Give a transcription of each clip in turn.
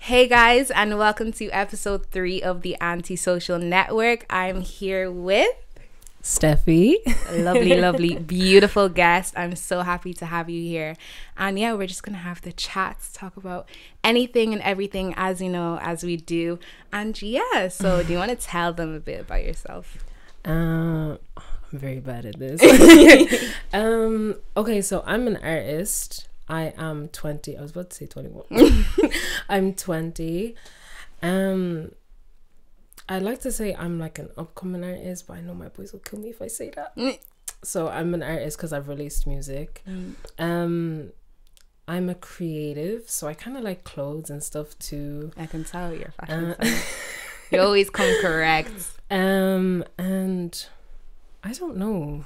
Hey guys, and welcome to episode 3 of The Anntisocial Network. I'm here with Steffi. a lovely, beautiful guest. I'm so happy to have you here. And yeah, we're just going to have the chats, talk about anything and everything as you know, as we do. And yeah, so do you want to tell them a bit about yourself? I'm very bad at this. Okay, so I'm an artist. I am 20. I was about to say 21. I'm 20. I'd like to say I'm like an upcoming artist, but I know my boys will kill me if I say that. So I'm an artist because I've released music. I'm a creative, so I kind of like clothes and stuff too. I can tell you're fashion sense. You always come correct. And I don't know.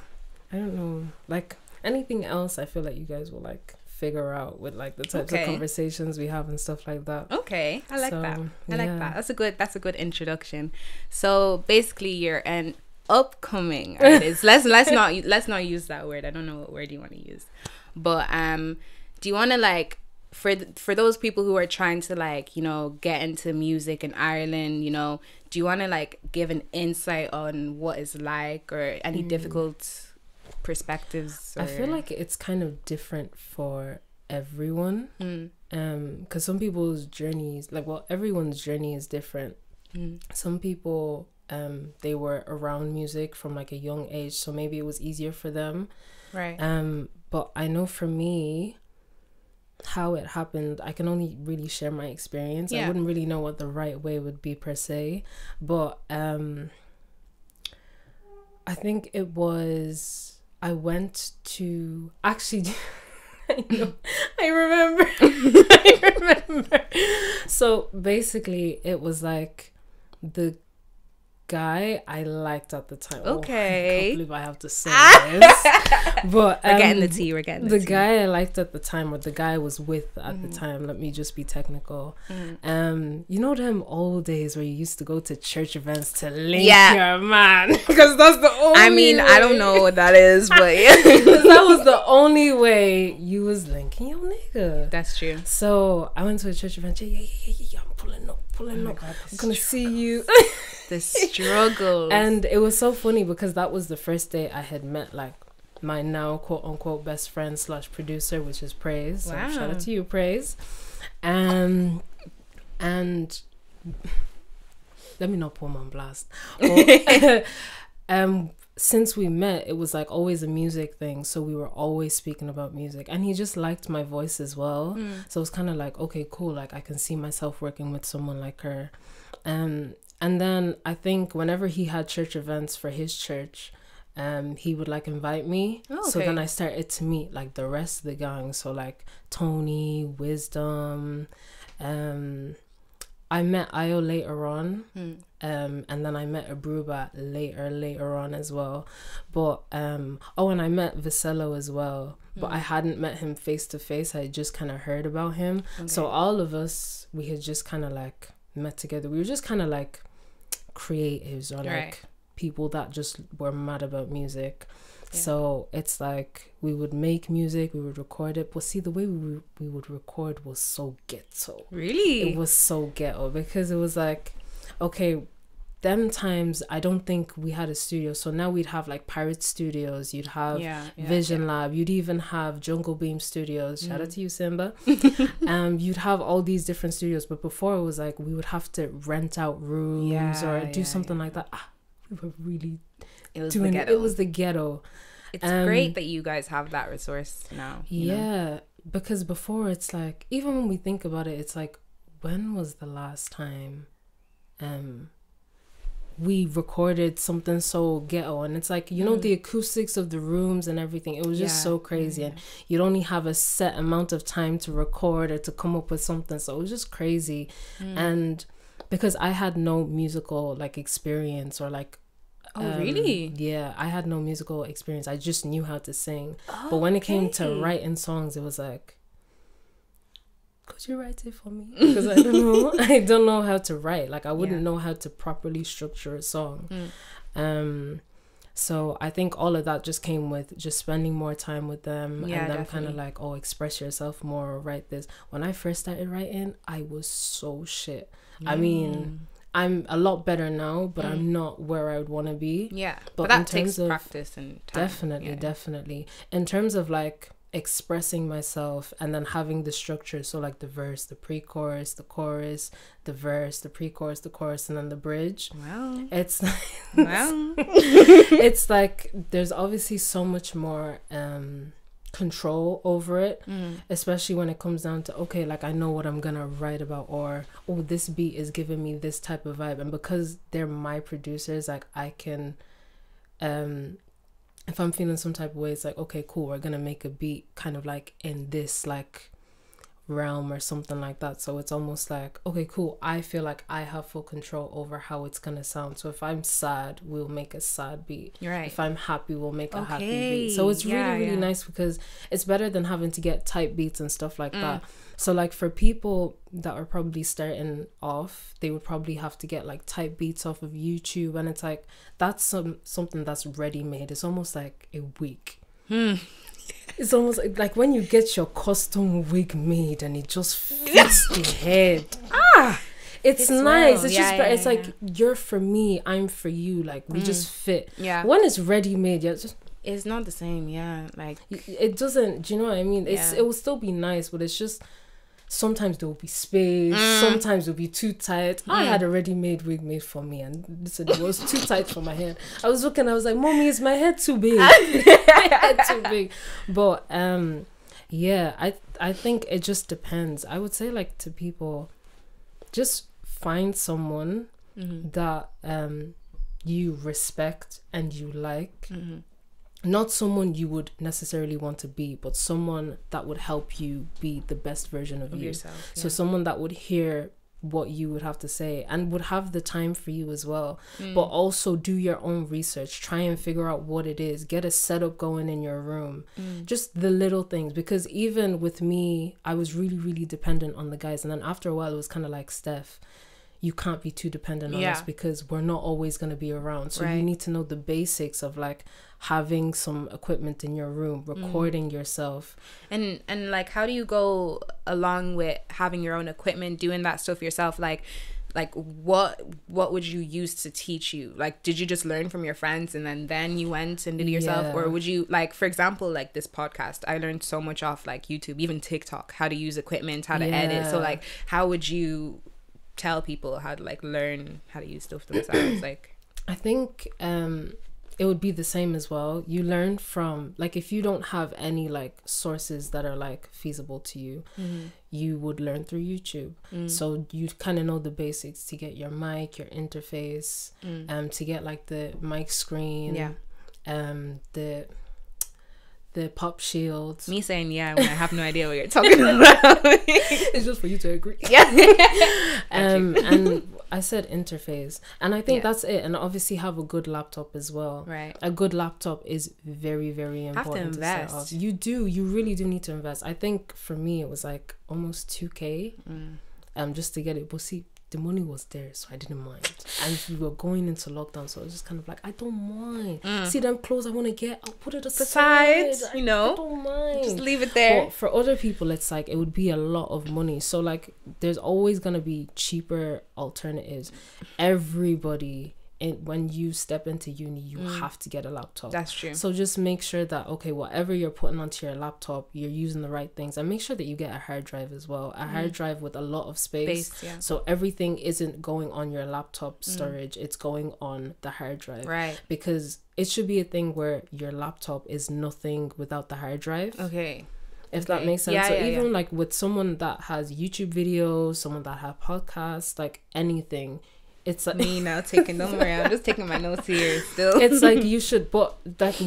Like anything else, I feel like you guys will like figure out with like the types of conversations we have and stuff like that. Okay, I like that. I like that. That's a good introduction. So basically, you're an upcoming artist. let's not use that word. I don't know what word you want to use, but do you want to like for those people who are trying to like get into music in Ireland, do you want to like give an insight on what it's like or any difficult perspectives? I feel like it's kind of different for everyone, because some people's journeys, everyone's journey is different. Some people they were around music from like a young age, so maybe it was easier for them, right? But I know for me how it happened, I can only really share my experience. I wouldn't really know what the right way would be per se, but I think it was, I went to, actually, I remember. So basically it was like the guy I liked at the time. Okay. I can't believe I have to say this. But we're getting the tea. The guy I liked at the time, or the guy I was with at the time, let me just be technical. You know them old days where you used to go to church events to link your man? Because that's the only way. I don't know what that is, but yeah. Because that was the only way you was linking your nigga. That's true. So I went to a church event. Yeah, I'm pulling up. God, I'm gonna see you. The struggle. And it was so funny because that was the first day I had met like my now quote unquote best friend / producer, which is Praise. Wow. So shout out to you, Praise. And let me not put him on blast. But, since we met, it was like always a music thing, so we were always speaking about music, and he just liked my voice as well. So it was kind of like, okay, cool, like I can see myself working with someone like her. And then I think whenever he had church events for his church, he would like invite me. So then I started to meet like the rest of the gang, so like Tony, Wisdom, I met Io later on, and then I met Abruba later on as well. But and I met Vicello as well, but I hadn't met him face to face. I had just kind of heard about him. So all of us, we had just kind of like met together. We were just kind of like creatives, or like people that just were mad about music. So it's like we would make music, we would record it, but see, the way we would record was so ghetto. Really? It was so ghetto because it was like, okay, them times I don't think we had a studio. So now we'd have like Pirate Studios, you'd have Vision Lab, you'd even have Jungle Beam Studios. Shout out to you, Simba. You'd have all these different studios, but before it was like we would have to rent out rooms or do something like that. We were really It was the ghetto. It's great that you guys have that resource now. You know? Because before it's like, even when we think about it, it's like, when was the last time we recorded something so ghetto? And it's like, the acoustics of the rooms and everything, it was just so crazy. And you'd only have a set amount of time to record or to come up with something, so it was just crazy. And because I had no musical like experience or like really? Yeah, I had no musical experience. I just knew how to sing. But when it came to writing songs, it was like, could you write it for me? Because I don't know how to write. Like I wouldn't know how to properly structure a song. So I think all of that just came with just spending more time with them, Yeah, and them definitely. kind of like, oh, express yourself more or write this. When I first started writing, I was so shit. I mean, I'm a lot better now, but I'm not where I would want to be. Yeah, but that in terms takes of practice and time. Definitely. In terms of like expressing myself and then having the structure, so like the verse, the pre-chorus, the chorus, the verse, the pre-chorus, the chorus, and then the bridge. Wow. It's Wow. it's like there's obviously so much more control over it, especially when it comes down to, okay, like I know what I'm gonna write about, or oh, this beat is giving me this type of vibe, and because they're my producers, like I can if I'm feeling some type of way, it's like, okay, cool, we're gonna make a beat kind of like in this like realm or something like that. So it's almost like, okay, cool, I feel like I have full control over how it's gonna sound. So if I'm sad, we'll make a sad beat. Right. If I'm happy, we'll make a happy beat. So it's really nice, because it's better than having to get type beats and stuff like that. So like for people that are probably starting off, they would probably have to get like type beats off of YouTube, and it's like that's something that's ready made. It's almost like a wig. It's almost like when you get your custom wig made and it just fits the head. It's nice. Well. It's just better. It's like you're for me, I'm for you. Like we just fit. Yeah. When it's ready made, it's not the same. Yeah. Like it doesn't. Do you know what I mean? It will still be nice, but it's just sometimes there will be space. Sometimes it will be too tight. I had a ready-made wig made for me, and listen, it was too tight for my head. I was looking. I was like, "Mommy, is my head too big?" Head too big. But yeah, I think it just depends. I would say like to people, just find someone that you respect and you like. Not someone you would necessarily want to be, but someone that would help you be the best version of you. Yourself. Yeah. So someone that would hear what you would have to say and would have the time for you as well, but also do your own research. Try and figure out what it is. Get a setup going in your room. Just the little things, because even with me, I was really, really dependent on the guys. And then after a while, it was kind of like, Steph, you can't be too dependent on us, because we're not always going to be around. So you need to know the basics of like having some equipment in your room, recording yourself. And like, how do you go along with having your own equipment, doing that stuff yourself? Like what would you use to teach you? Like, did you just learn from your friends and then you went and did it yourself? Or would you, like, for example, like this podcast, I learned so much off like YouTube, even TikTok, how to use equipment, how to edit. So like, how would you tell people how to like learn how to use stuff themselves? Like, I think it would be the same as well. You learn from, like, if you don't have any like sources that are like feasible to you, you would learn through YouTube. So you kind of know the basics to get your mic, your interface, to get like the mic screen, the pop shields. Me saying when I have no idea what you're talking about. It's just for you to agree. And I said interface, and I think that's it. And obviously have a good laptop as well. Right. A good laptop is very, very important. Have to invest. You really do need to invest. I think for me it was like almost 2K just to get it. But see, the money was there, so I didn't mind. And we were going into lockdown, so I was just kind of like, I don't mind. See them clothes I want to get, I'll put it aside. You know, I don't mind. Just leave it there. But for other people, it's like it would be a lot of money. So like, there's always gonna be cheaper alternatives. Everybody, when you step into uni, you have to get a laptop. That's true. So just make sure that, okay, whatever you're putting onto your laptop, you're using the right things, and make sure that you get a hard drive as well. A hard drive with a lot of space. So everything isn't going on your laptop storage, it's going on the hard drive. Right. Because it should be a thing where your laptop is nothing without the hard drive. Okay. If that makes sense. So even like with someone that has YouTube videos, someone that have podcasts, like anything, it's like me now taking them around. I'm just taking my notes here still. It's like you should, but like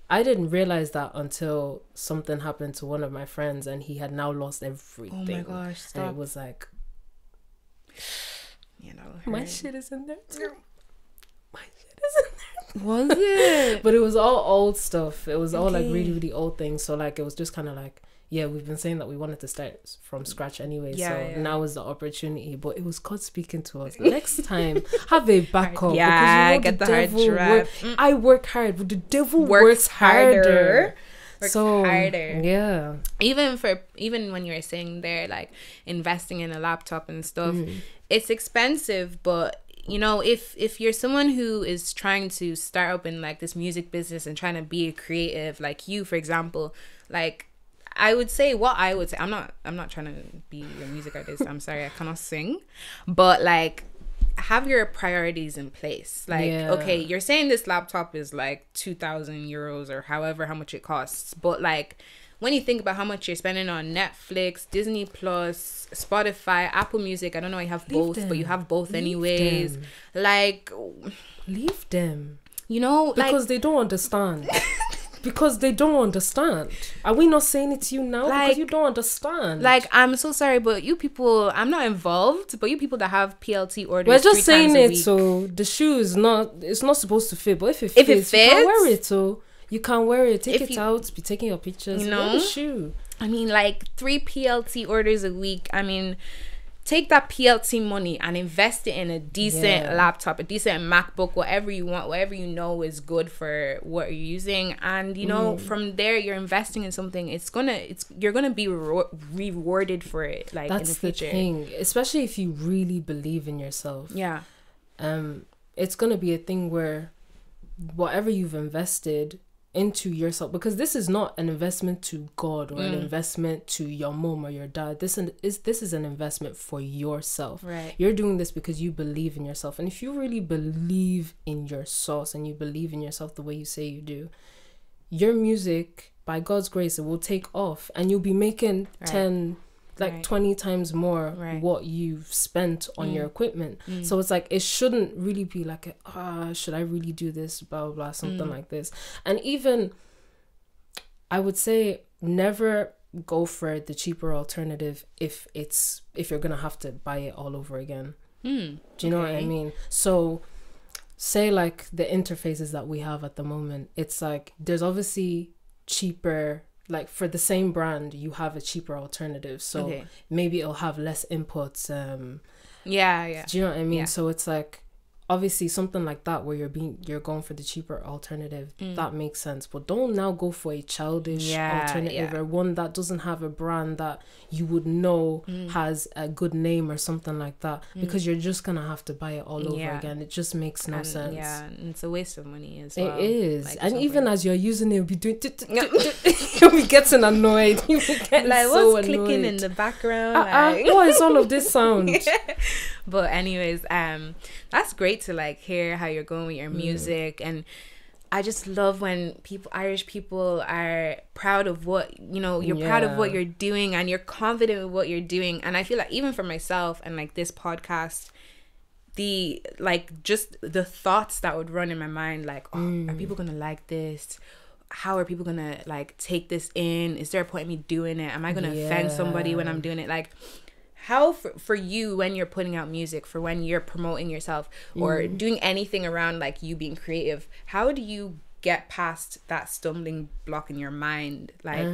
I didn't realize that until something happened to one of my friends, and he had now lost everything. Oh my gosh, stop. And it was like, you know, my shit is in there too. My shit is in there. Was it? But it was all old stuff. It was all like really, really old things. So like it was just kind of like we've been saying that we wanted to start from scratch anyway. Now is the opportunity. But it was God speaking to us. Next time, have a backup. Yeah, get the hard drive. I work hard, but the devil works harder. Harder. Yeah. Even when you were saying there, like investing in a laptop and stuff, it's expensive, but you know, if you're someone who is trying to start up in like this music business and trying to be a creative, like you, for example, like I'm not trying to be a music artist. I'm sorry, I cannot sing, but like, have your priorities in place. Like, okay, you're saying this laptop is like 2,000 euros or how much it costs, but like, when you think about how much you're spending on Netflix, Disney Plus, Spotify, Apple Music, I don't know, you have both, but you have both anyways. Like, leave them. You know, because they don't understand. Because they don't understand. Are we not saying it to you now? Like, because you don't understand. Like, I'm so sorry, but you people, I'm not involved, but you people that have PLT orders, we're just saying it, so the shoe is it's not supposed to fit, but if it fits, you can wear it, so you can wear it, take it out, be taking your pictures, you know, wear the shoe. I mean, like 3 PLT orders a week. I mean, take that PLT money and invest it in a decent laptop, a decent MacBook, whatever you want, whatever you know is good for what you're using. And, you know, from there, you're investing in something. You're going to be rewarded for it, like, that's in the future. The thing, especially if you really believe in yourself. Yeah. It's going to be a thing where whatever you've invested into yourself, because this is not an investment to God or an investment to your mom or your dad. This is an investment for yourself. Right. You're doing this because you believe in yourself, and if you really believe in your sauce and you believe in yourself the way you say you do, your music, by God's grace, it will take off, and you'll be making 20 times more what you've spent on your equipment. So it's like, it shouldn't really be like should I really do this, blah blah blah, something like this. And even I would say, never go for the cheaper alternative if you're gonna have to buy it all over again. Do you know what I mean? So say like the interfaces that we have at the moment, it's like there's obviously cheaper, like for the same brand you have a cheaper alternative, so maybe it'll have less inputs. Do you know what I mean? So it's like, obviously something like that where you're going for the cheaper alternative, that makes sense. But don't now go for a childish alternative or one that doesn't have a brand that you would know has a good name or something like that, because you're just gonna have to buy it all over again. It just makes no sense. And it's a waste of money as well. It is. Like, and even as you're using it, you'll be doing you'll be getting annoyed. You'll be getting like, so what's annoyed. Clicking in the background? What is all of this sound? But anyways, that's great to like hear how you're going with your music. And I just love when Irish people are proud of what, you know, you're proud of what you're doing and you're confident with what you're doing. And I feel like even for myself and like this podcast, just the thoughts that would run in my mind, like, are people gonna like this? How are people gonna like take this in? Is there a point in me doing it? Am I gonna offend somebody when I'm doing it? Like, how for you, when you're putting out music, for when you're promoting yourself or doing anything around like you being creative, how do you get past that stumbling block in your mind? Like,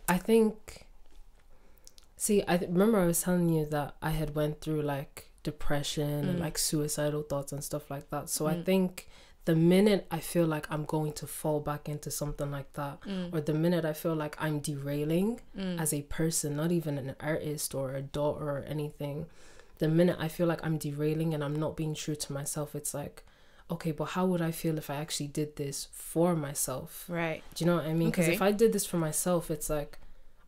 I think, I remember I was telling you that I had went through like depression and like suicidal thoughts and stuff like that. So I think the minute I feel like I'm going to fall back into something like that, or the minute I feel like I'm derailing as a person, not even an artist or a daughter or anything, the minute I feel like I'm derailing and I'm not being true to myself, it's like, okay, but how would I feel if I actually did this for myself? Right. Do you know what I mean? Because if I did this for myself, it's like,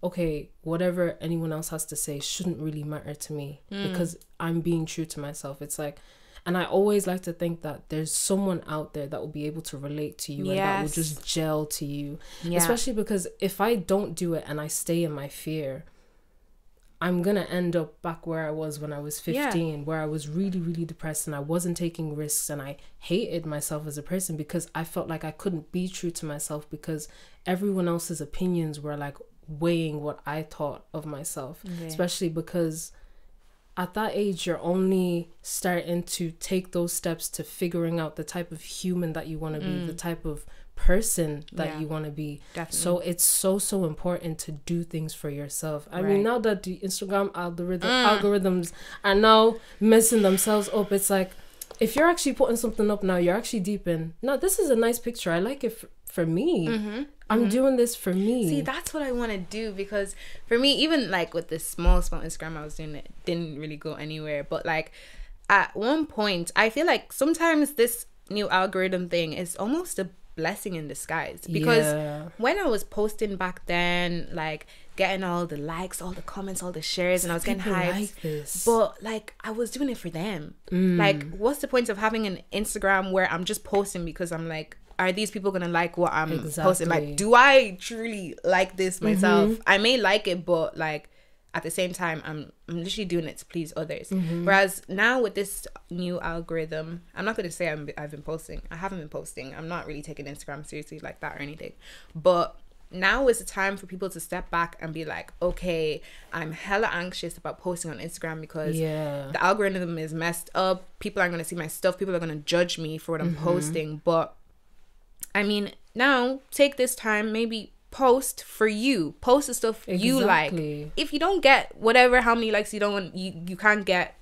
okay, whatever anyone else has to say shouldn't really matter to me because I'm being true to myself. It's like, and I always like to think that there's someone out there that will be able to relate to you and that will just gel to you. Especially because if I don't do it and I stay in my fear, I'm going to end up back where I was when I was 15, where I was really, really depressed and I wasn't taking risks and I hated myself as a person because I felt like I couldn't be true to myself because everyone else's opinions were like weighing what I thought of myself, especially because at that age, you're only starting to take those steps to figuring out the type of human that you want to be, the type of person that you want to be. Definitely. So it's so important to do things for yourself. I mean, now that the Instagram algorithms are now messing themselves up, it's like, if you're actually putting something up now, you're actually deep in, no, this is a nice picture, I like it for me. I'm doing this for me. See, that's what I want to do, because for me, even like with this small Instagram I was doing, it didn't really go anywhere. But like at one point, I feel like sometimes this new algorithm thing is almost a blessing in disguise, because when I was posting back then, like getting all the likes, all the comments, all the shares, and I was getting hyped, like this. but like I was doing it for them. Like, what's the point of having an Instagram where I'm just posting because I'm like, are these people gonna like what I'm posting? Like, do I truly like this myself? I may like it, but like at the same time, I'm literally doing it to please others. Whereas now with this new algorithm, I'm not gonna say I've been posting. I haven't been posting. I'm not really taking Instagram seriously like that or anything. But now is the time for people to step back and be like, okay, I'm hella anxious about posting on Instagram because the algorithm is messed up. People aren't gonna see my stuff. People are gonna judge me for what I'm posting. But I mean, now take this time, maybe post for you, post the stuff you like. If you don't get whatever, how many likes you don't want, you can't get,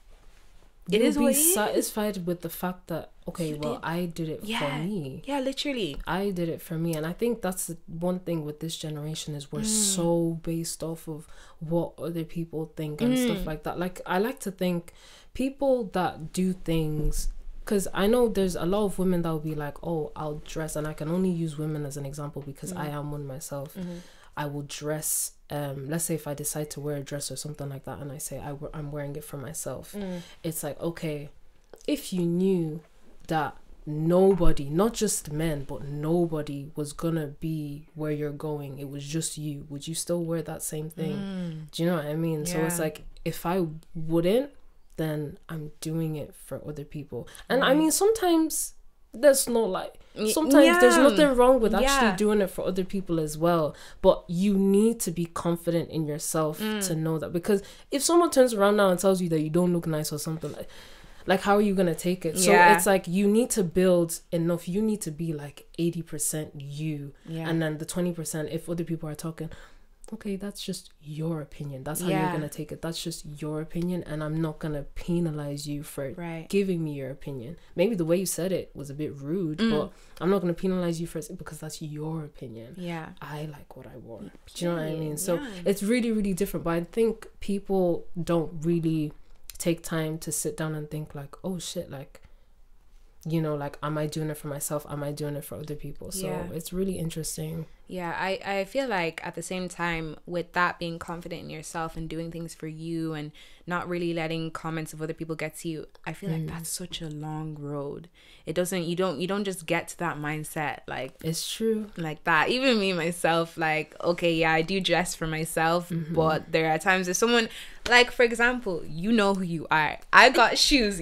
it is what it is. Satisfied with the fact that, okay, well, I did it for me. Yeah, literally, I did it for me. And I think that's the one thing with this generation, is we're so based off of what other people think and stuff like that. Like, I like to think people that do things, because I know there's a lot of women that will be like, oh, I'll dress, and I can only use women as an example because I am one myself. I will dress, let's say if I decide to wear a dress or something like that, and I say I'm wearing it for myself. It's like, okay, if you knew that nobody, not just men, but nobody was gonna be where you're going, it was just you, would you still wear that same thing? Do you know what I mean? So it's like, if I wouldn't, then I'm doing it for other people. And I mean, sometimes there's no like, sometimes there's nothing wrong with actually doing it for other people as well. But you need to be confident in yourself to know that. Because if someone turns around now and tells you that you don't look nice or something, like how are you going to take it? So it's like, you need to build enough. You need to be like 80% you. And then the 20%, if other people are talking, okay, that's just your opinion. That's how you're gonna take it. That's just your opinion, and I'm not gonna penalize you for giving me your opinion. Maybe the way you said it was a bit rude, but I'm not gonna penalize you for it because that's your opinion. I like what I want. Do you know what I mean? So it's really, really different. But I think people don't really take time to sit down and think like, oh shit, like, you know, like, am I doing it for myself? Am I doing it for other people? So it's really interesting. Yeah, I feel like at the same time, with that, being confident in yourself and doing things for you and not really letting comments of other people get to you, I feel like that's such a long road. It doesn't, you don't just get to that mindset, like, it's true, like that. Even me myself, like, okay, yeah, I do dress for myself, but there are times if someone, like, for example, you know who you are. I got shoes,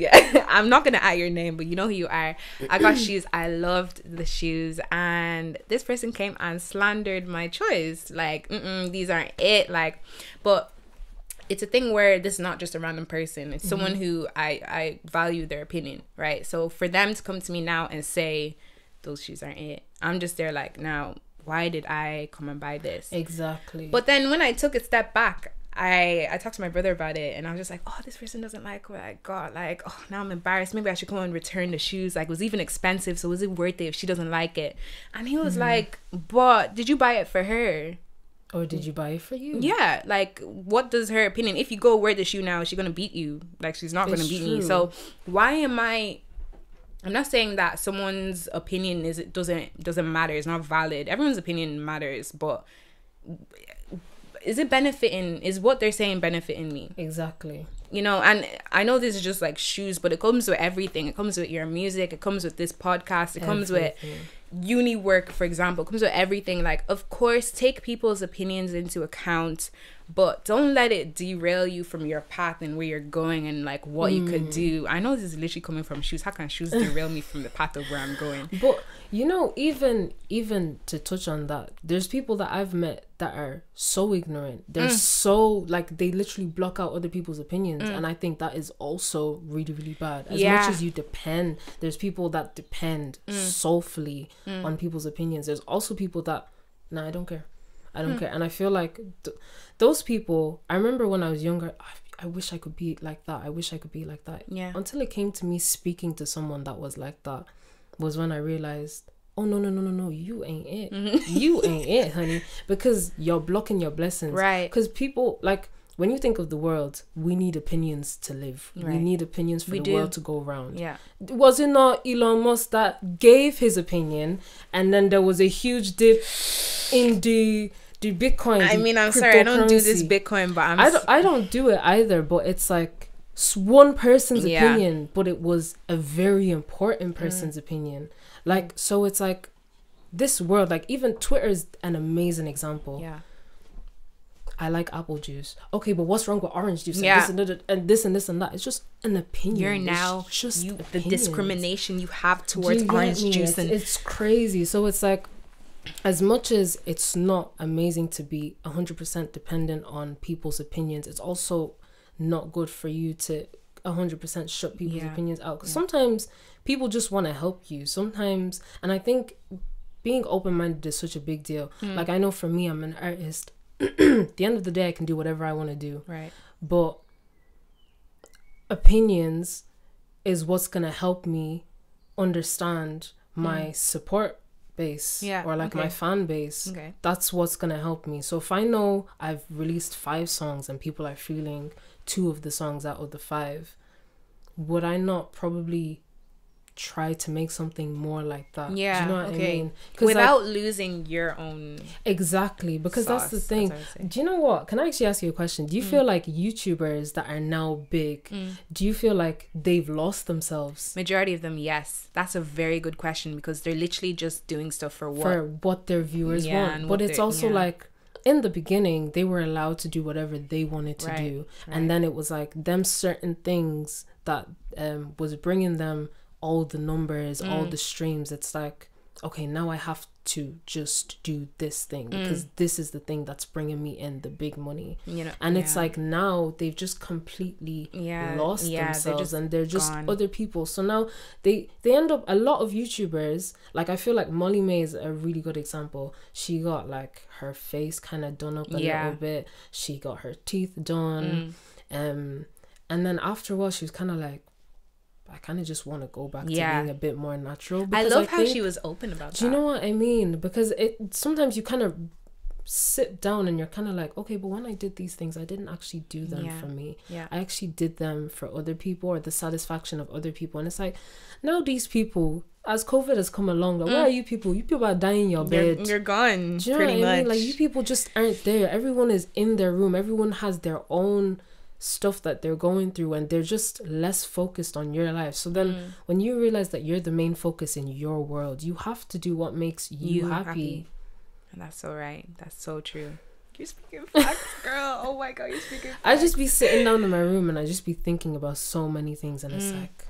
I'm not gonna add your name, but you know who you are. I got shoes, I loved the shoes, and this person came and slandered my choice, like, these aren't it, like, but it's a thing where this is not just a random person, it's someone who I value their opinion, right? So for them to come to me now and say those shoes aren't it, I'm just there like, now why did I come and buy this? Exactly. But then when I took a step back, I talked to my brother about it, and I was just like, oh, this person doesn't like what I got, like, oh, now I'm embarrassed, maybe I should come and return the shoes, like, it was even expensive, so was it worth it if she doesn't like it? And he was like, but did you buy it for her? Or did you buy it for you? Yeah, like, what does her opinion, if you go wear the shoe now, is she gonna beat you? Like, she's not gonna beat me. So why am I'm not saying that someone's opinion doesn't matter, it's not valid, everyone's opinion matters, but is what they're saying benefiting me? Exactly. You know, and I know this is just like shoes, but it comes with everything. It comes with your music, it comes with this podcast, it comes with uni work, for example, it comes with everything. Like, of course, take people's opinions into account, but don't let it derail you from your path and where you're going and like what you could do. I know this is literally coming from shoes. How can shoes derail me from the path of where I'm going? But you know, even to touch on that, there's people that I've met that are so ignorant. They're so like, they literally block out other people's opinions, and I think that is also really, really bad. As much as you depend, there's people that depend soulfully on people's opinions. There's also people that, nah, I don't care. I don't care. And I feel like those people, I remember when I was younger, I wish I could be like that. I wish I could be like that. Yeah. Until it came to me speaking to someone that was like that, was when I realized, oh, no, you ain't it. You ain't it, honey. Because you're blocking your blessings. Right. Because people, like, when you think of the world, we need opinions to live. Right. We need opinions for the world to go around. Yeah. Was it not Elon Musk that gave his opinion, and then there was a huge dip in the Bitcoin? I mean, I'm sorry, I don't do this Bitcoin, but I don't do it either. But it's like one person's opinion, but it was a very important person's opinion. Like, so it's like this world, like even Twitter is an amazing example. Yeah. I like apple juice. Okay, but what's wrong with orange juice? And this and this and that. It's just an opinion. You're now just the discrimination you have towards orange juice, and it's crazy. So it's like, as much as it's not amazing to be 100% dependent on people's opinions, it's also not good for you to 100% shut people's opinions out. Because sometimes people just want to help you. Sometimes, and I think being open-minded is such a big deal. Like, I know for me, I'm an artist. At the end of the day, I can do whatever I want to do. Right. But opinions is what's going to help me understand my support base, or like my fan base. That's what's going to help me. So if I know I've released 5 songs and people are feeling 2 of the songs out of the 5, would I not probably try to make something more like that? Do you know what I mean? Without losing your own because sauce, that's the thing. Do you know what? Can I actually ask you a question? Do you feel like YouTubers that are now big, do you feel like they've lost themselves? Majority of them, yes. That's a very good question, because they're literally just doing stuff for what their viewers want. But it's also like, in the beginning, they were allowed to do whatever they wanted to do. And then it was like them certain things that was bringing them all the numbers, all the streams. It's like, okay, now I have to just do this thing because this is the thing that's bringing me in the big money. You know, and it's like now they've just completely lost themselves, and they're just gone. Other people. So now they end up, a lot of YouTubers, like I feel like Molly May is a really good example. She got like her face kind of done up a little bit. She got her teeth done. And then after a while, she was kind of like, I kind of just want to go back to being a bit more natural. I love how she was open about that. Do you know what I mean? Because sometimes you kind of sit down and you're kind of like, okay, but when I did these things, I didn't actually do them for me. I actually did them for other people, or the satisfaction of other people. And it's like, now these people, as COVID has come along, like, where are you people? You people are dying in your bed. You're gone. Do you know what I mean? Like, you people just aren't there. Everyone is in their room. Everyone has their own stuff that they're going through, and they're just less focused on your life. So then when you realize that you're the main focus in your world, you have to do what makes you happy. And that's so right. That's so true. You're speaking facts, girl. Oh my god, you're speaking facts. I just be sitting down in my room and I just be thinking about so many things, and it's like,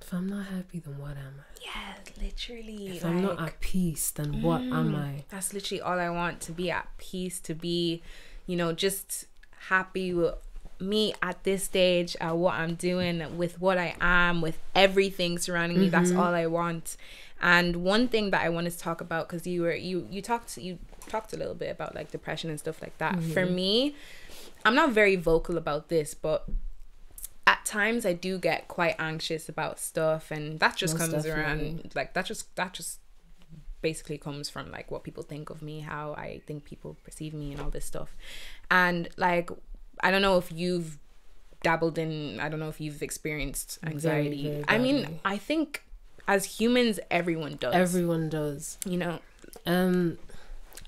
if I'm not happy, then what am I? Yeah, literally. If I'm not at peace, then what am I? That's literally all I want, to be at peace, to be, you know, just happy with me at this stage, at what I'm doing, with what I am, with everything surrounding me. That's all I want. And one thing that I wanted to talk about, because you talked a little bit about like depression and stuff like that. For me, I'm not very vocal about this, but at times I do get quite anxious about stuff, and that just comes around, like that just basically comes from like what people think of me, how I think people perceive me, and all this stuff. And like, I don't know if you've dabbled in, I don't know if you've experienced anxiety. Very, very I mean, I think as humans, everyone does, you know.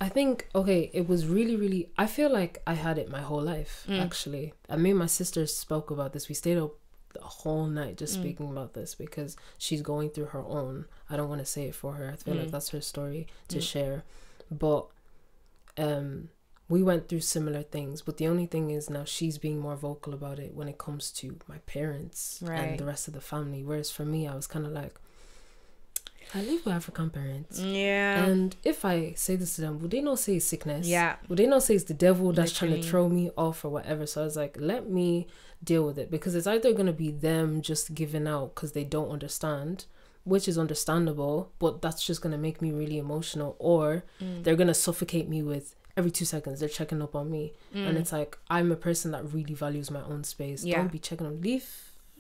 I think, okay, it was really, I feel like I had it my whole life, actually. I mean, my sister spoke about this. We stayed up the whole night just speaking about this, because she's going through her own. I don't want to say it for her. I feel like that's her story to share. But we went through similar things, but the only thing is now she's being more vocal about it when it comes to my parents and the rest of the family. Whereas for me, I was kind of like, I live with African parents. Yeah. And if I say this to them, would they not say it's sickness? Yeah. Would they not say it's the devil that's Literally. trying to throw me off or whatever? So I was like, let me deal with it, because it's either going to be them just giving out because they don't understand, which is understandable, but that's just going to make me really emotional, or they're going to suffocate me with every 2 seconds they're checking up on me. And it's like, I'm a person that really values my own space. Don't be checking on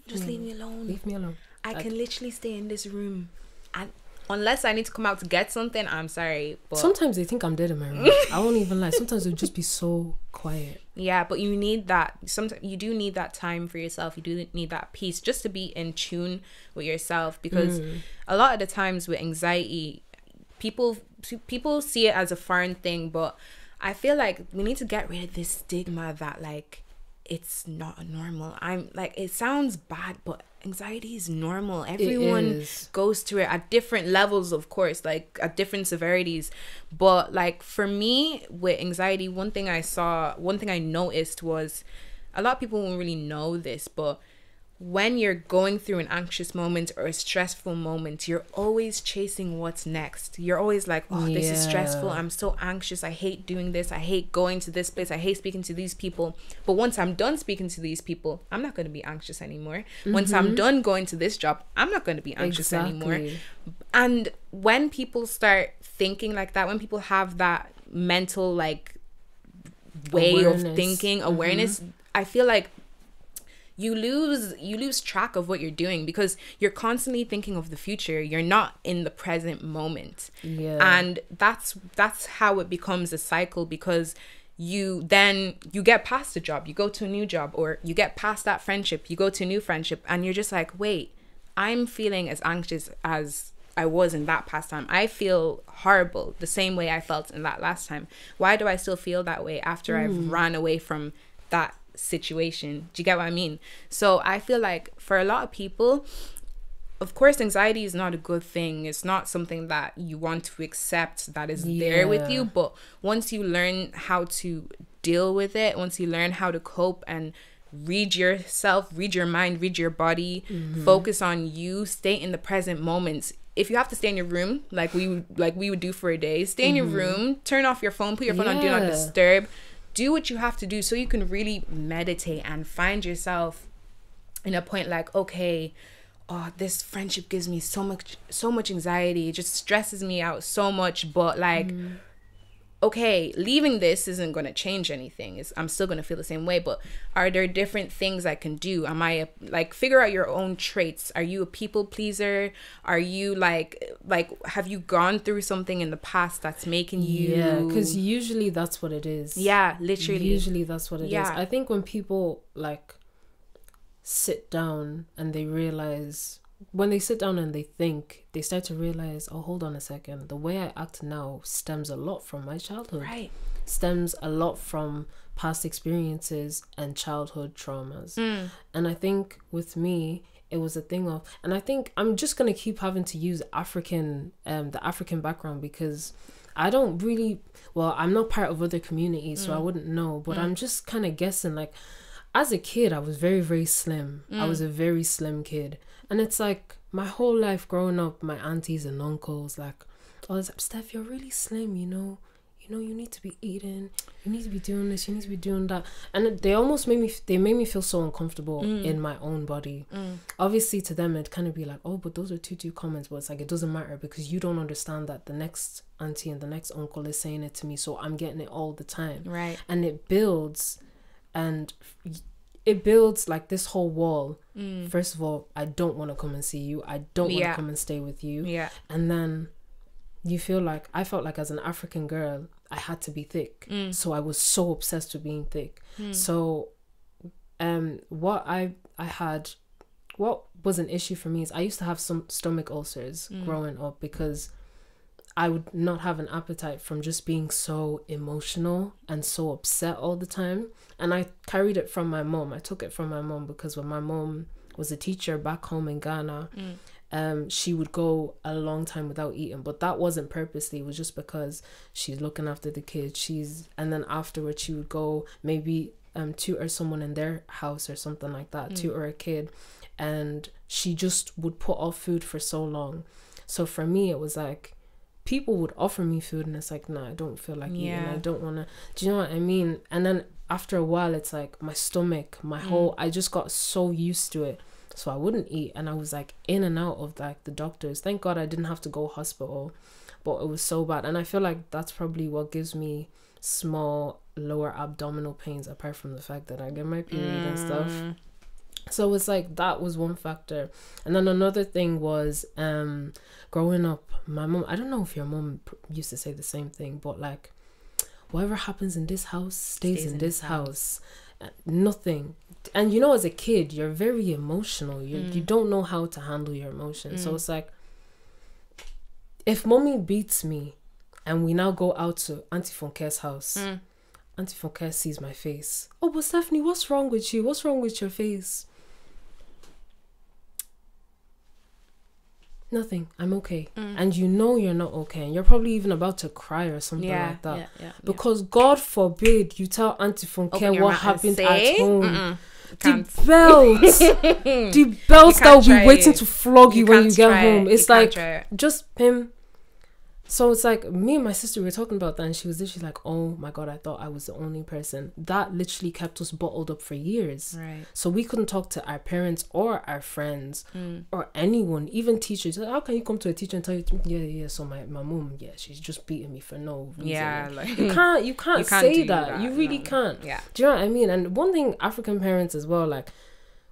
just leave me alone. Leave me alone. I can literally stay in this room, and unless I need to come out to get something, I'm sorry, but sometimes they think I'm dead in my room. I won't even lie. Sometimes it'll just be so quiet. Yeah, but you need that. Sometimes you do need that time for yourself. You do need that peace just to be in tune with yourself, because a lot of the times with anxiety, people see it as a foreign thing, but I feel like we need to get rid of this stigma that like it's not normal. I'm like, it sounds bad, but anxiety is normal. Everyone goes through it at different levels, of course, like at different severities. But like for me with anxiety, one thing I noticed was, a lot of people won't really know this, but when you're going through an anxious moment or a stressful moment, you're always chasing what's next. You're always like, oh, this is stressful. I'm so anxious. I hate doing this. I hate going to this place. I hate speaking to these people. But once I'm done speaking to these people, I'm not going to be anxious anymore. Once I'm done going to this job, I'm not going to be anxious anymore. And when people start thinking like that, when people have that mental like way of thinking, awareness, I feel like you lose track of what you're doing, because you're constantly thinking of the future. You're not in the present moment. And that's how it becomes a cycle, because you get past the job, you go to a new job, or you get past that friendship, you go to a new friendship, and you're just like, wait, I'm feeling as anxious as I was in that past time. I feel horrible the same way I felt in that last time. Why do I still feel that way after I've ran away from that situation? Do you get what I mean? So I feel like for a lot of people, of course, anxiety is not a good thing. It's not something that you want to accept that is there with you. But once you learn how to deal with it, once you learn how to cope and read yourself, read your mind, read your body, focus on you, stay in the present moments. If you have to stay in your room, like we would do for a day, stay in your room, turn off your phone, put your phone on do not disturb. Do what you have to do so you can really meditate and find yourself in a point like, okay, oh, this friendship gives me so much anxiety. It just stresses me out so much. But like, okay, leaving this isn't going to change anything. I'm still going to feel the same way. But are there different things I can do? Am I figure out your own traits? Are you a people pleaser? Are you like have you gone through something in the past that's making you? Yeah, because usually that's what it is. Yeah, literally. Usually that's what it is. I think when people like sit down and they realize, when they sit down and they think, they start to realize, oh, hold on a second, the way I act now stems a lot from my childhood. Right. Stems a lot from past experiences and childhood traumas. And I think with me, it was a thing of, and I think I'm just going to keep having to use the African background, because I don't really, well, I'm not part of other communities, so I wouldn't know, but I'm just kind of guessing, like, as a kid, I was very, very slim. I was a very slim kid. And it's like, my whole life growing up, my aunties and uncles, like, oh, Steph, you're really slim, you know, you need to be eating, you need to be doing this, you need to be doing that. And they almost made me feel so uncomfortable in my own body. Obviously, to them, it'd kind of be like, oh, but those are two comments. But it's like, it doesn't matter, because you don't understand that the next auntie and the next uncle is saying it to me. So I'm getting it all the time. Right. And it builds, like this whole wall. First of all, I don't want to come and see you. I don't want to come and stay with you. Yeah. And then I felt like as an African girl, I had to be thick. So I was so obsessed with being thick. So what was an issue for me is I used to have some stomach ulcers growing up, because I would not have an appetite from just being so emotional and so upset all the time. And I carried it from my mom. I took it from my mom, because when my mom was a teacher back home in Ghana, she would go a long time without eating, but that wasn't purposely. It was just because she's looking after the kids. And then afterwards she would go maybe tutor someone in their house or something like that, tutor a kid, and she just would put off food for so long. So for me, it was like people would offer me food and it's like, nah, I don't feel like eating. I don't want to. Do you know what I mean? And then after a while, it's like my stomach, my whole, I just got so used to it. So I wouldn't eat, and I was like in and out of like the doctors. Thank God I didn't have to go hospital, but it was so bad. And I feel like that's probably what gives me small lower abdominal pains, apart from the fact that I get my period and stuff. So it's like that was one factor. And then another thing was growing up, my mom, I don't know if your mom used to say the same thing, but like, whatever happens in this house stays in this house. Nothing. And you know, as a kid, you're very emotional. You don't know how to handle your emotions. So it's like, if mommy beats me and we now go out to Auntie Funke's house, Auntie Funke sees my face. Oh, but Stephanie, what's wrong with you? What's wrong with your face? Nothing. I'm okay. And you know you're not okay. And you're probably even about to cry or something like that. Because God forbid you tell Auntie Funke what happened at home. The belts that will be waiting to flog you when you get home. It's like, just him. So it's like, me and my sister were talking about that, and she was literally like, oh my God, I thought I was the only person. That literally kept us bottled up for years. Right. So we couldn't talk to our parents or our friends or anyone, even teachers. Like, how can you come to a teacher and tell you, so my mom, she's just beating me for no reason. Yeah, like, you can't say that. You really can't. Yeah. Do you know what I mean? And one thing, African parents as well, like,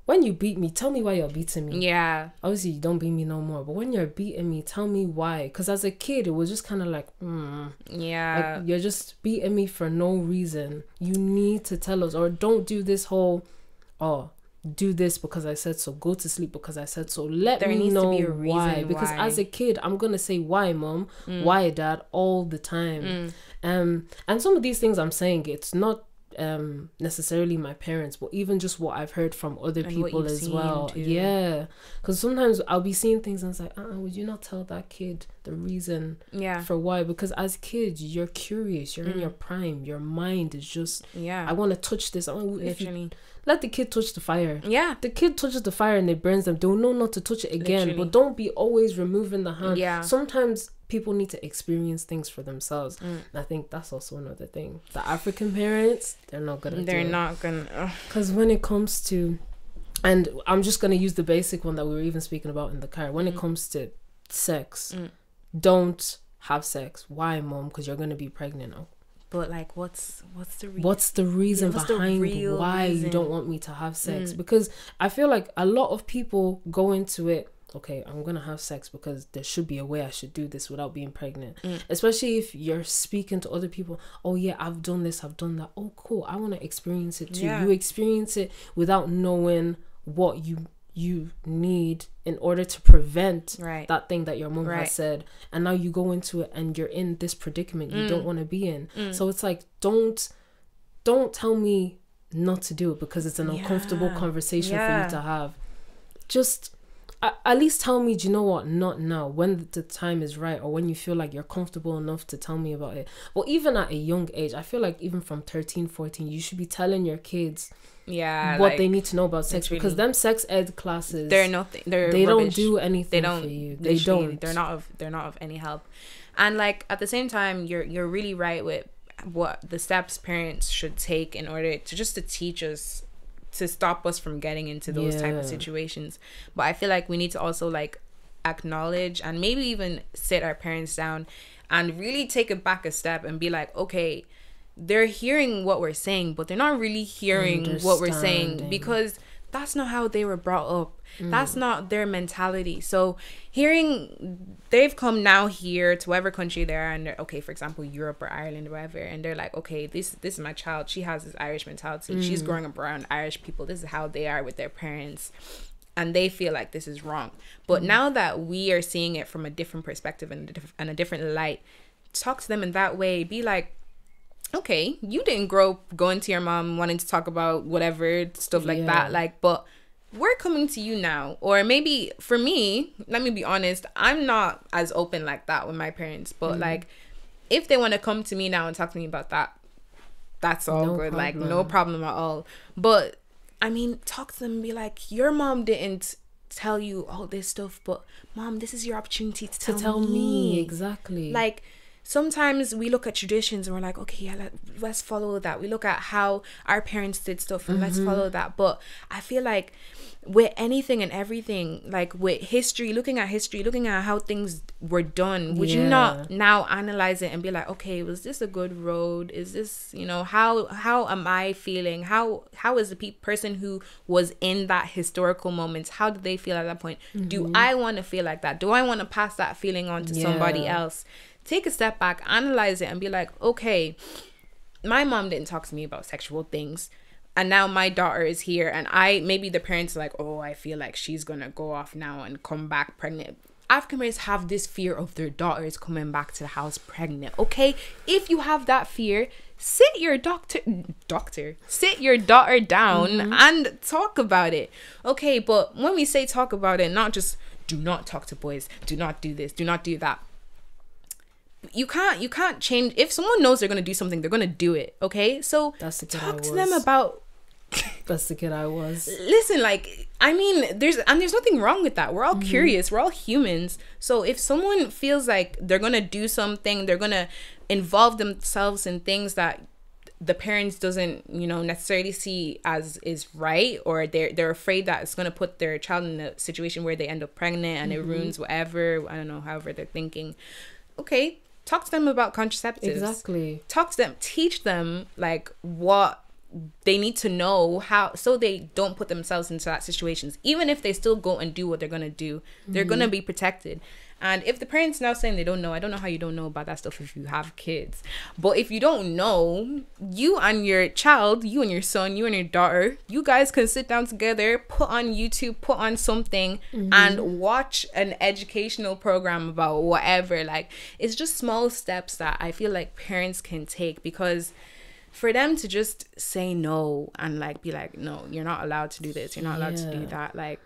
when you beat me, tell me why you're beating me. Yeah. Obviously, you don't beat me no more. But when you're beating me, tell me why. Because as a kid, it was just kind of like, yeah. Like, you're just beating me for no reason. You need to tell us. Or don't do this whole, do this because I said so. Go to sleep because I said so. Let me know why. Because as a kid, I'm going to say, why, mom? Why, dad? All the time. And some of these things I'm saying, it's not necessarily my parents, but even just what I've heard from other people as well. Yeah, because sometimes I'll be seeing things and it's like, would you not tell that kid the reason for why? Because as kids, you're curious, you're in your prime, your mind is just, I want to touch this. Literally. Let the kid touch the fire. Yeah. The kid touches the fire and it burns them. They'll know not to touch it again. Literally. But don't be always removing the hand. Yeah. Sometimes people need to experience things for themselves. And I think that's also another thing. The African parents, they're not gonna do it. They're not gonna. Because when it comes to, and I'm just gonna use the basic one that we were even speaking about in the car. When it comes to sex, don't have sex. Why, mom? Because you're gonna be pregnant. But like, what's the reason? What's the reason behind why you don't want me to have sex? Because I feel like a lot of people go into it, okay, I'm gonna have sex because there should be a way I should do this without being pregnant. Especially if you're speaking to other people. Oh yeah, I've done this, I've done that. Oh cool, I want to experience it too. You experience it without knowing what you need in order to prevent that thing that your mom has said, and now you go into it and you're in this predicament you don't want to be in. So it's like, don't tell me not to do it because it's an uncomfortable conversation for you to have. Just at least tell me, do you know what, not now, when the time is right, or when you feel like you're comfortable enough to tell me about it. But even at a young age, I feel like even from 13, 14, you should be telling your kids what like, they need to know about sex, because them sex ed classes, they don't do anything for you. They don't. They're not of any help. And like at the same time, you're really right with what the steps parents should take in order to teach us, to stop us from getting into those type of situations. But I feel like we need to also like acknowledge and maybe even sit our parents down and really take it back a step and be like, okay, they're hearing what we're saying, but they're not really hearing what we're saying, because that's not how they were brought up. That's not their mentality. So they've come now here to whatever country they're in, and okay, for example, Europe or Ireland or whatever, and they're like, okay, this is my child. She has this Irish mentality. She's growing up around Irish people. This is how they are with their parents. And they feel like this is wrong. But now that we are seeing it from a different perspective and a different light, talk to them in that way. Be like, okay, you didn't grow up going to your mom wanting to talk about whatever stuff like that, like, but we're coming to you now. Or maybe for me, let me be honest, I'm not as open like that with my parents, but like if they want to come to me now and talk to me about that, that's all good. Problem. Like no problem at all. But I mean, talk to them and be like, your mom didn't tell you all this stuff, but mom, this is your opportunity to tell me. Exactly. Like sometimes we look at traditions and we're like, okay, yeah, let's follow that. We look at how our parents did stuff and let's follow that. But I feel like with anything and everything, like with history, looking at how things were done, would you not now analyze it and be like, okay, was this a good road? Is this, you know, how am I feeling? How is the person who was in that historical moment, how did they feel at that point? Do I want to feel like that? Do I want to pass that feeling on to somebody else? Take a step back, analyze it, and be like, okay, my mom didn't talk to me about sexual things, and now my daughter is here, and maybe the parents are like, oh, I feel like she's gonna go off now and come back pregnant. African parents have this fear of their daughters coming back to the house pregnant. Okay, if you have that fear, sit your sit your daughter down and talk about it. Okay, but when we say talk about it, not just do not talk to boys, do not do this, do not do that. You can't change. If someone knows they're gonna do something, they're gonna do it. Okay, so talk to them about. That's the kid I was. Listen, like, I mean, there's nothing wrong with that. We're all curious. We're all humans. So if someone feels like they're gonna do something, they're gonna involve themselves in things that the parents doesn't, you know, necessarily see as is right, or they're afraid that it's gonna put their child in a situation where they end up pregnant and it ruins whatever. I don't know, however they're thinking. Okay. Talk to them about contraceptives. Exactly. Talk to them. Teach them like what they need to know, how, so they don't put themselves into that situations. Even if they still go and do what they're gonna do, they're gonna be protected. And if the parents now saying they don't know, I don't know how you don't know about that stuff if you have kids. But if you don't know, you and your child, you and your son, you and your daughter, you guys can sit down together, put on YouTube, put on something and watch an educational program about whatever. Like, it's just small steps that I feel like parents can take, because for them to just say no and like be like, no, you're not allowed to do this, you're not allowed to do that, like,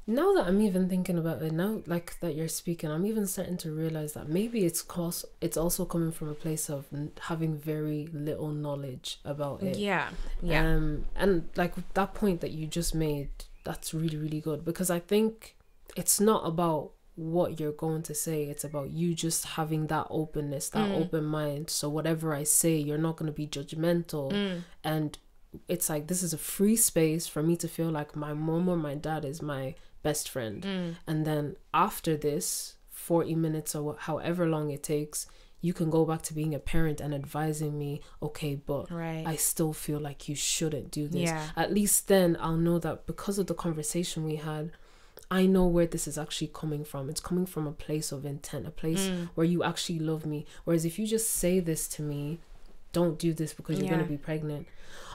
now that I'm even thinking about it, now like that you're speaking, I'm even starting to realize that maybe it's also coming from a place of having very little knowledge about it. And like that point that you just made, that's really, really good, because I think it's not about what you're going to say, it's about you just having that openness, that open mind. So whatever I say, you're not going to be judgmental. And it's like, this is a free space for me to feel like my mom or my dad is my best friend. And then after this 40 minutes or however long it takes, you can go back to being a parent and advising me, okay, but I still feel like you shouldn't do this. At least then I'll know that because of the conversation we had, I know where this is actually coming from. It's coming from a place of intent, a place where you actually love me. Whereas if you just say this to me, don't do this because you're going to be pregnant.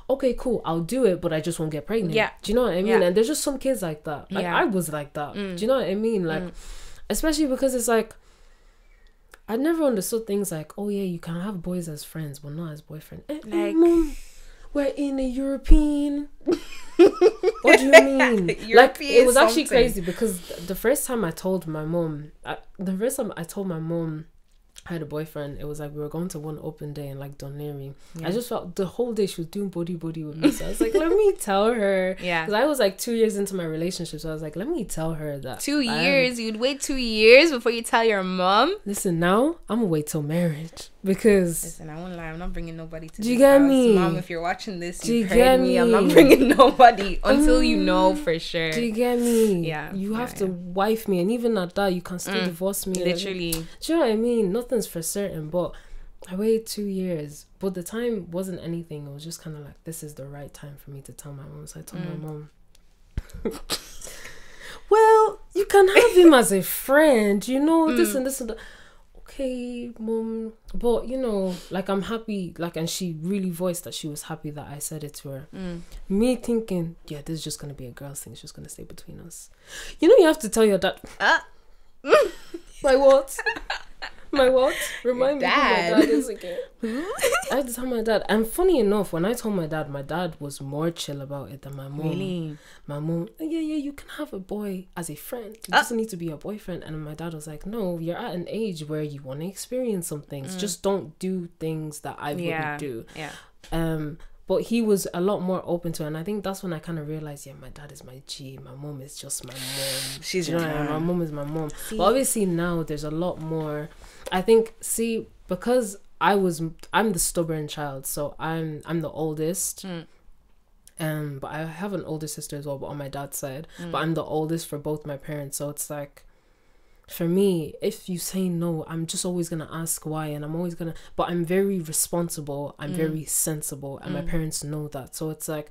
Okay, cool, I'll do it, but I just won't get pregnant. Do you know what I mean? And there's just some kids like that. Like, I was like that. Do you know what I mean? Like, especially because it's like, I never understood things like, oh yeah, you can have boys as friends, but not as boyfriend. Like, Mom, we're in a European. What do you mean? Like, it was actually crazy, because the first time I told my mom, I had a boyfriend, it was like we were going to one open day in like Dunleary. I just felt the whole day she was doing body with me, so I was like, let me tell her, because I was like 2 years into my relationship, so I was like, let me tell her that 2 years. You'd wait 2 years before you tell your mom? Listen, now I'm gonna wait till marriage, because listen, I won't lie, I'm not bringing nobody to do you get me, Mom? If you're watching this, you've heard me. I'm not bringing nobody until you know for sure. Do you get me? You have to wife me, and even at that, you can still divorce me, literally. Do you know what I mean? Nothing's for certain, but I waited 2 years, but the time wasn't anything. It was just kind of like, this is the right time for me to tell my mom. So I told my mom, well, you can have him as a friend, you know, this and this and that. Okay, Mom, but you know, like, I'm happy, like, and she really voiced that she was happy that I said it to her. Me thinking, yeah, this is just gonna be a girl's thing, it's just gonna stay between us. You know, you have to tell your dad. Like, what? My what? Remind me who my Dad. dad is again. I had to tell my dad. And funny enough, when I told my dad was more chill about it than my mom. Really? My mom, yeah, you can have a boy as a friend. It doesn't need to be a boyfriend. And my dad was like, no, you're at an age where you want to experience some things. Just don't do things that I wouldn't do. Yeah. But he was a lot more open to it. And I think that's when I kind of realized, yeah, my dad is my G. My mom is just my mom. She's your mom. My mom is my mom. See? But obviously now there's a lot more. I think, because I'm the stubborn child. So I'm the oldest. But I have an older sister as well, but on my dad's side. But I'm the oldest for both my parents. So it's like, for me, if you say no, I'm just always going to ask why. And I'm always going to... But I'm very responsible. I'm very sensible. And my parents know that. So it's like,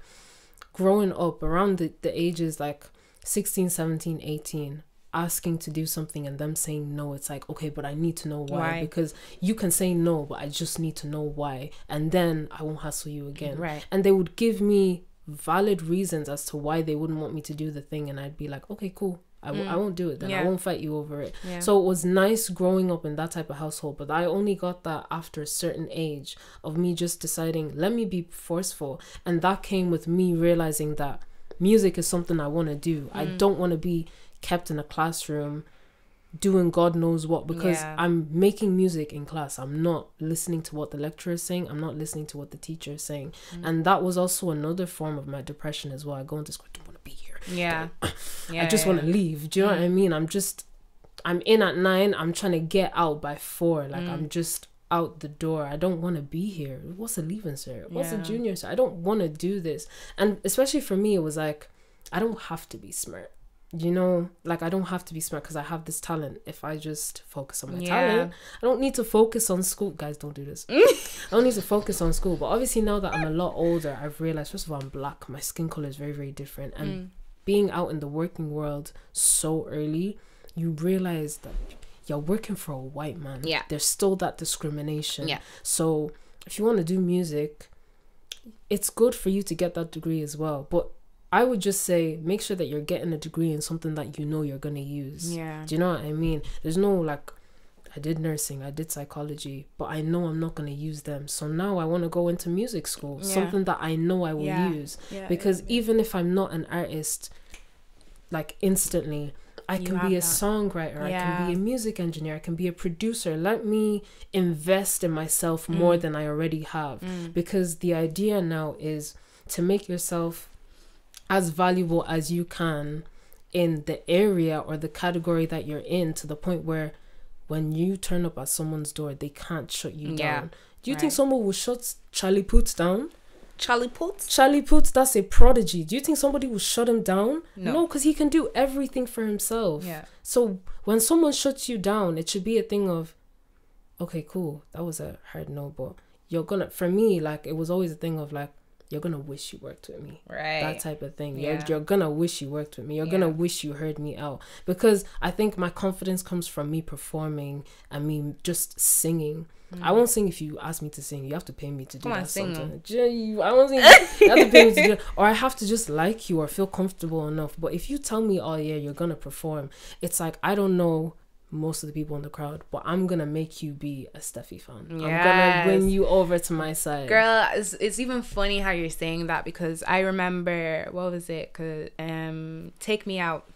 growing up around the ages like 16, 17, 18, asking to do something and them saying no, it's like, okay, but I need to know why. Because you can say no, but I just need to know why. And then I won't hassle you again. Right. And they would give me valid reasons as to why they wouldn't want me to do the thing. And I'd be like, okay, cool. I won't do it then. I won't fight you over it. So it was nice growing up in that type of household, but I only got that after a certain age of me just deciding, let me be forceful. And that came with me realizing that music is something I want to do. I don't want to be kept in a classroom doing God knows what, because I'm making music in class. I'm not listening to what the lecturer is saying. I'm not listening to what the teacher is saying. And that was also another form of my depression as well. I go into school, I don't want to be here. I just want to leave. Do you know what I mean? I'm in at 9. I'm trying to get out by 4. Like I'm just out the door. I don't want to be here. What's a leaving cert? What's a junior cert? I don't want to do this. And especially for me, it was like, I don't have to be smart. You know, like I don't have to be smart because I have this talent. If I just focus on my talent, I don't need to focus on school. Guys, don't do this. I don't need to focus on school. But obviously now that I'm a lot older, I've realized, first of all, I'm black. My skin color is very, very different. And being out in the working world so early, you realize that you're working for a white man. There's still that discrimination. So if you want to do music, it's good for you to get that degree as well. But I would just say, make sure that you're getting a degree in something that you know you're going to use. Do you know what I mean? There's no like, I did nursing, I did psychology, but I know I'm not going to use them. So now I want to go into music school, something that I know I will use. Because even if I'm not an artist, like instantly, I can be a songwriter, I can be a music engineer, I can be a producer. Let me invest in myself more than I already have. Because the idea now is to make yourself as valuable as you can in the area or the category that you're in, to the point where when you turn up at someone's door, they can't shut you down. Do you think someone will shut Charlie Puth down? Charlie Puth? Charlie Puth, that's a prodigy. Do you think somebody will shut him down? No, because he can do everything for himself. So when someone shuts you down, it should be a thing of, okay, cool, that was a hard no, but you're gonna, for me, like, it was always a thing of like, you're gonna wish you worked with me, that type of thing. You're gonna wish you worked with me. You're gonna wish you heard me out, because I think my confidence comes from me performing and me just singing. I won't sing if you ask me to sing. You have to pay me to do that. Something I won't sing. You have to pay me to do it, or I have to just like you or feel comfortable enough. But if you tell me, oh yeah, you're gonna perform, it's like, I don't know most of the people in the crowd, but I'm gonna make you be a Steffi fan. I'm gonna win you over to my side. Girl, it's even funny how you're saying that, because I remember, what was it? 'Cause, Take Me Out,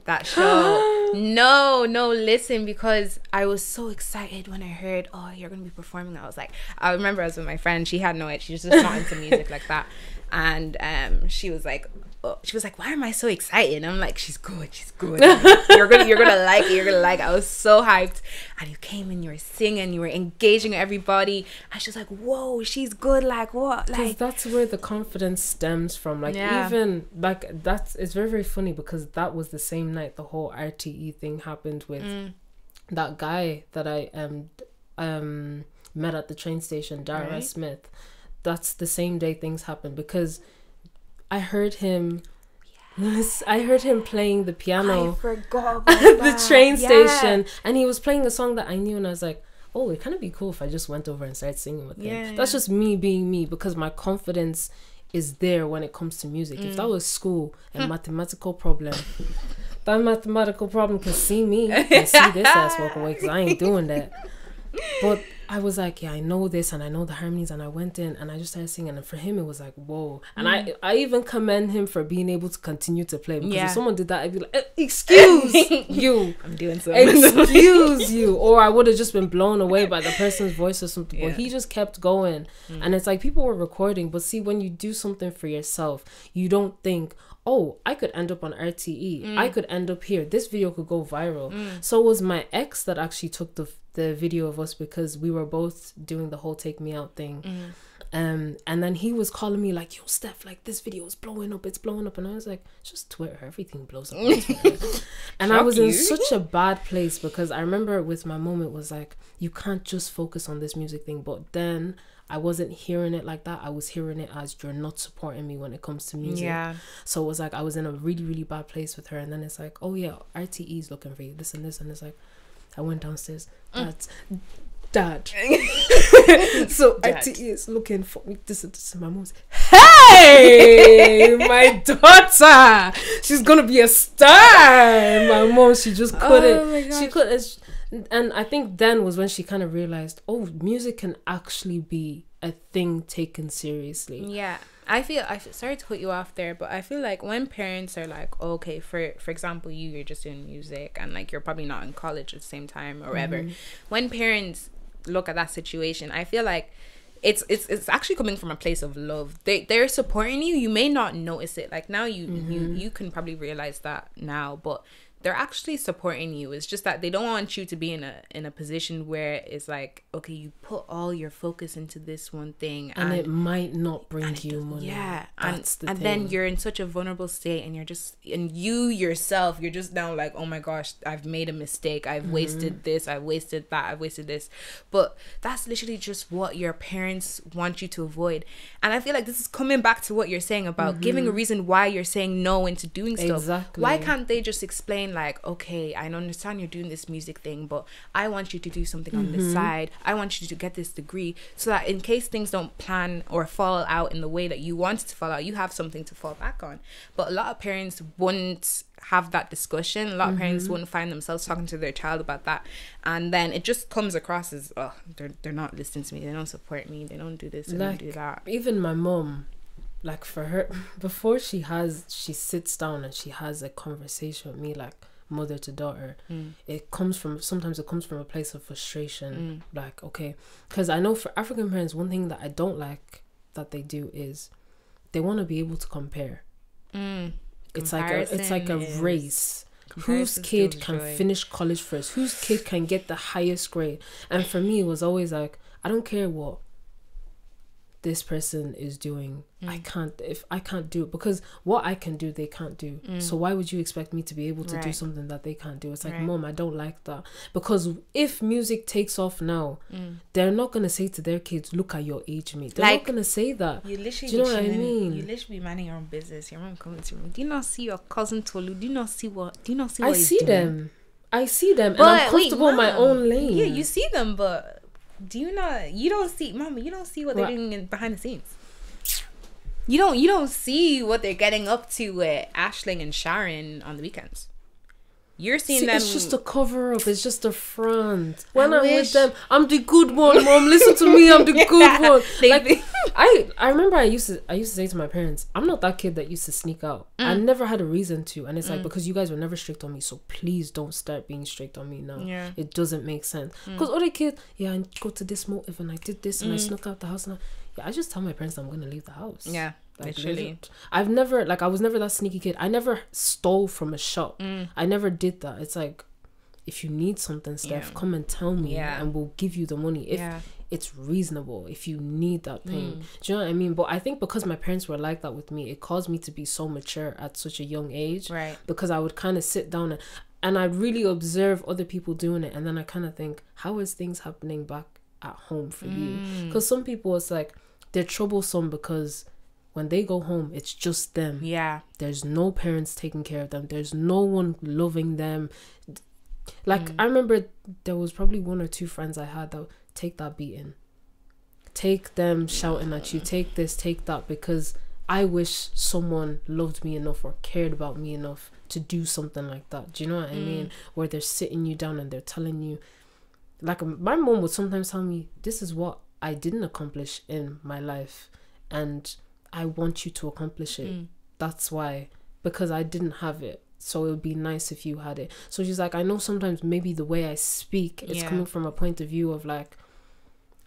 that show. no, listen, because I was so excited when I heard, oh, you're gonna be performing. I remember I was with my friend. She had no idea. She's just not into music like that. And she was like, why am I so excited? And I'm like, she's good. You're gonna like it. I was so hyped. And you came in, you were singing, you were engaging everybody. And she's like, whoa, she's good. Like, what? Like, that's where the confidence stems from. Like, even like, it's very, very funny, because that was the same night the whole RTE thing happened with that guy that I met at the train station, Dara Smith. That's the same day things happened, because I heard him playing the piano. I forgot about at the train station, and he was playing a song that I knew, and I was like, oh, it kind of be cool if I just went over and started singing with him. That's just me being me, because my confidence is there when it comes to music. If that was school and mathematical problem, that mathematical problem can see me and see this ass walk away, because I ain't doing that. But I was like, yeah, I know this and I know the harmonies, and I went in and I just started singing, and for him it was like, whoa. And I even commend him for being able to continue to play, because if someone did that, I'd be like, excuse you, I'm doing something. Excuse you. Or I would have just been blown away by the person's voice or something. But he just kept going. And it's like, people were recording, but see, when you do something for yourself, you don't think, oh, I could end up on RTE. I could end up here. This video could go viral. So it was my ex that actually took the video of us, because we were both doing the whole Take Me Out thing. And then he was calling me like, yo, Steph, like, this video is blowing up. It's blowing up. And I was like, it's just Twitter. Everything blows up on Twitter. And I was in such a bad place, because I remember with my mom, it was like, you can't just focus on this music thing. But then I wasn't hearing it like that. I was hearing it as, you're not supporting me when it comes to music. Yeah. So it was like, I was in a really, really bad place with her. And then it's like, oh yeah, RTE is looking for you, this and this. And it's like, I went downstairs. Dad. So RTE is looking for me. This and this. And my mom's, hey, my daughter, she's gonna be a star. And my mom, she just couldn't. She couldn't. And I think then was when she kind of realized, oh, music can actually be a thing taken seriously. Yeah. I feel sorry to cut you off there, but I feel like when parents are like, okay, for example, you're just doing music and like you're probably not in college at the same time or whatever. When parents look at that situation, I feel like it's actually coming from a place of love. They're supporting you. You may not notice it. Like now you can probably realize that now, but they're actually supporting you. It's just that they don't want you to be in a position where it's like, okay, you put all your focus into this one thing and it might not bring you money. Yeah. That's the thing. Then you're in such a vulnerable state, and you yourself, you're just now like, oh my gosh, I've made a mistake. I've wasted this. I've wasted that. I've wasted this. But that's literally just what your parents want you to avoid. And I feel like this is coming back to what you're saying about giving a reason why you're saying no into doing stuff. Exactly. Why can't they just explain like, okay, I understand you're doing this music thing, but I want you to do something on the side. I want you to get this degree, so that in case things don't plan or fall out in the way that you want it to fall out, you have something to fall back on. But a lot of parents wouldn't have that discussion. A lot of parents wouldn't find themselves talking to their child about that, and then it just comes across as, oh, they're not listening to me, they don't support me, they don't do this, they don't do that. Even my mom, like, for her, before she sits down and she has a conversation with me, like mother to daughter, sometimes it comes from a place of frustration. Like, okay, because I know for African parents, one thing that I don't like that they do is they want to be able to compare. It's like a race. Whose kid can finish college first? Whose kid can get the highest grade? And for me, it was always like, I don't care what this person is doing. I can't do it, because what I can do they can't do. So why would you expect me to be able to do something that they can't do? It's like, Mom, I don't like that, because if music takes off now, they're not gonna say to their kids, look at your age mate. They're not gonna say that. You literally, do you know what I mean? You literally be minding your own business. Your mom comes to you, do you not see your cousin Tolu? Do you not see what I see them, and I'm comfortable in my own lane. Yeah, you see them, but you don't see what they're doing behind the scenes. You don't see what they're getting up to with Aisling and Sharon on the weekends. You're seeing them. It's just a cover up. It's just a front. When I'm with them, I'm the good one, Mom. Listen to me. I'm the good one. Like, I remember I used to say to my parents, I'm not that kid that used to sneak out. I never had a reason to, and it's like, because you guys were never strict on me, so please don't start being strict on me now. Yeah. It doesn't make sense. Because other kids, I go to this motive and I did this and I snuck out the house, and I just tell my parents I'm gonna leave the house. Yeah. Like, literally. I was never that sneaky kid. I never stole from a shop. I never did that. It's like, if you need something, Steph, come and tell me, and we'll give you the money if it's reasonable, if you need that thing. Do you know what I mean? But I think because my parents were like that with me, it caused me to be so mature at such a young age. Right. Because I would kind of sit down and I'd really observe other people doing it, and then I kind of think, how is things happening back at home for you? Because some people, it's like, they're troublesome because when they go home, it's just them. Yeah. There's no parents taking care of them. There's no one loving them. Like, I remember there was probably one or two friends I had that take that beating. Take them shouting at you. Take this, take that. Because I wish someone loved me enough or cared about me enough to do something like that. Do you know what I mean? Where they're sitting you down and they're telling you, like my mom would sometimes tell me, this is what I didn't accomplish in my life and I want you to accomplish it. That's why, because I didn't have it, so it would be nice if you had it. So she's like, I know sometimes maybe the way I speak, it's coming from a point of view of like,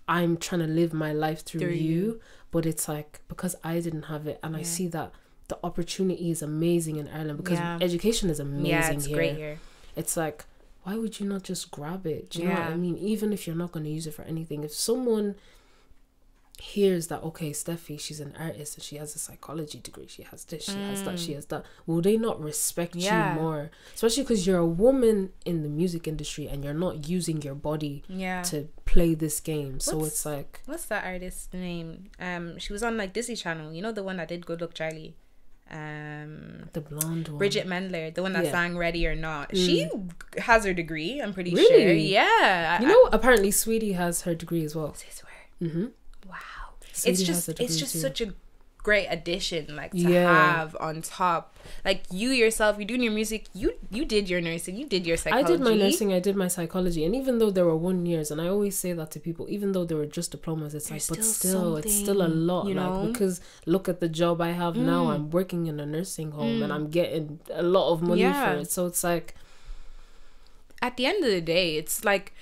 I'm trying to live my life through you, but it's like, because I didn't have it, and I see that the opportunity is amazing in Ireland, because education is amazing it's here. great here. It's like, why would you not just grab it? Do you know what I mean? Even if you're not going to use it for anything, if someone hears that, okay, Steffi, she's an artist and she has a psychology degree, she has this, she has that, she has that, will they not respect you more? Especially because you're a woman in the music industry and you're not using your body to play this game. So it's like, what's that artist's name? She was on like Disney Channel, you know, the one that did Good Luck Charlie, the blonde one, Bridget Mendler, the one that sang Ready or Not. She has her degree, I'm pretty sure. You know, apparently Sweetie has her degree as well. I swear. Wow. Sweetie It's just such a great addition, like, to have on top. Like, you yourself, you're doing your music, you did your nursing, you did your psychology. I did my nursing, I did my psychology, and even though there were 1 years, and I always say that to people, even though they were just diplomas, it's like, but still, it's still a lot, you know? Like, because look at the job I have now. I'm working in a nursing home and I'm getting a lot of money for it. So it's like, at the end of the day, it's like,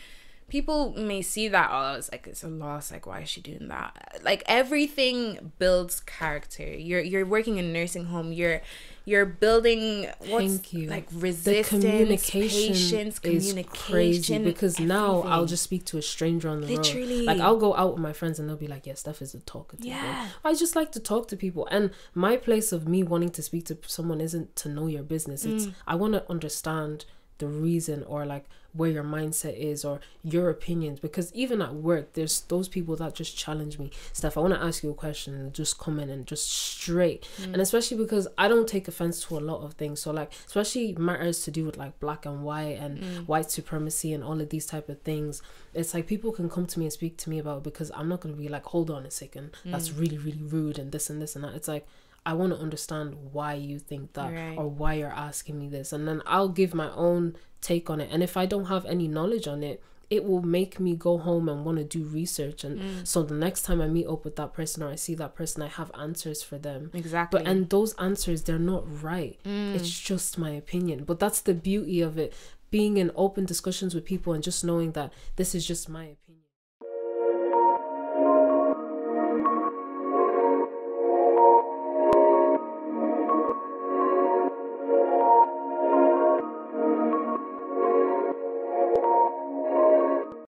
people may see that, oh, it's like, it's a loss, like, why is she doing that? Like, everything builds character. You're working in a nursing home, you're building like resistance, patience, communication is crazy, because everything. Now I'll just speak to a stranger on the road. Like, I'll go out with my friends and they'll be like, yeah, Steph is a talkative. I just like to talk to people, and my place of me wanting to speak to someone isn't to know your business. It's I want to understand the reason, or like where your mindset is, or your opinions, because even at work there's those people that just challenge me. Steph, I want to ask you a question, and just come in and just straight. And especially because I don't take offense to a lot of things, so like, especially matters to do with like black and white and white supremacy and all of these type of things, it's like people can come to me and speak to me about it, because I'm not going to be like, hold on a second, that's really, really rude and this and this and that. It's like, I want to understand why you think that, or why you're asking me this, and then I'll give my own take on it. And if I don't have any knowledge on it, it will make me go home and want to do research, and so the next time I meet up with that person, or I see that person, I have answers for them. Exactly. And those answers, they're not right. It's just my opinion. But that's the beauty of it, being in open discussions with people and just knowing that this is just my opinion.